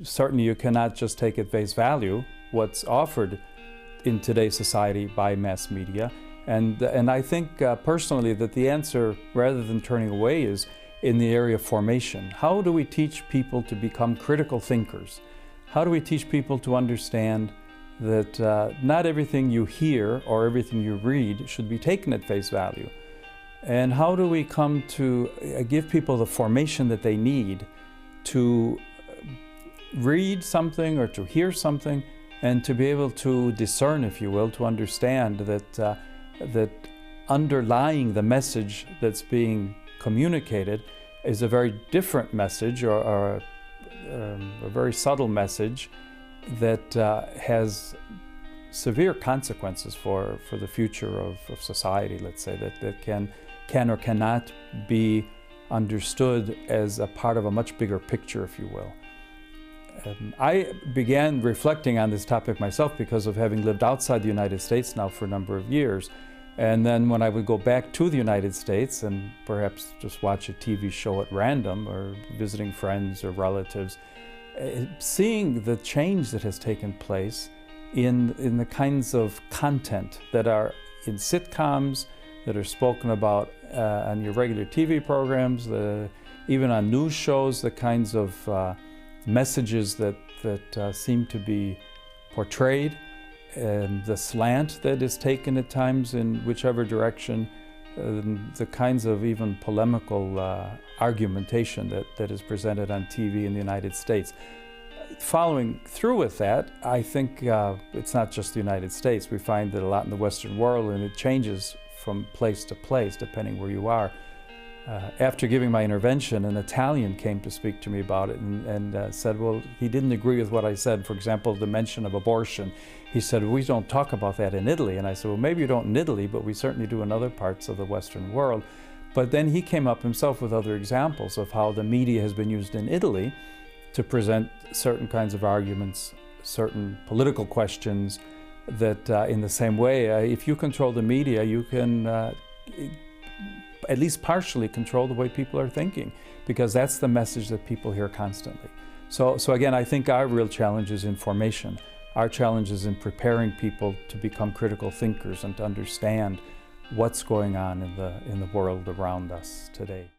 certainly you cannot just take at face value what's offered in today's society by mass media. And I think personally that the answer, rather than turning away, is in the area of formation. How do we teach people to become critical thinkers? How do we teach people to understand that not everything you hear or everything you read should be taken at face value? And how do we come to give people the formation that they need to read something or to hear something, and to be able to discern, if you will, to understand that that underlying the message that's being communicated is a very different message, or a very subtle message that has severe consequences for the future of society, let's say, that can or cannot be understood as a part of a much bigger picture, if you will. I began reflecting on this topic myself because of having lived outside the United States now for a number of years. And then when I would go back to the United States and perhaps just watch a TV show at random, or visiting friends or relatives, seeing the change that has taken place in the kinds of content that are in sitcoms, that are spoken about on your regular TV programs, even on news shows, the kinds of messages that seem to be portrayed, and the slant that is taken at times in whichever direction, the kinds of even polemical argumentation that is presented on TV in the United States. Following through with that, I think it's not just the United States. We find that a lot in the Western world, and it changes from place to place depending where you are. After giving my intervention, an Italian came to speak to me about it and said, well, he didn't agree with what I said. For example, the mention of abortion. He said, we don't talk about that in Italy. And I said, well, maybe you don't in Italy, but we certainly do in other parts of the Western world. But then he came up himself with other examples of how the media has been used in Italy to present certain kinds of arguments, certain political questions, that in the same way, if you control the media, you can at least partially control the way people are thinking, because that's the message that people hear constantly. So again, I think our real challenge is in formation. Our challenge is in preparing people to become critical thinkers and to understand what's going on in the world around us today.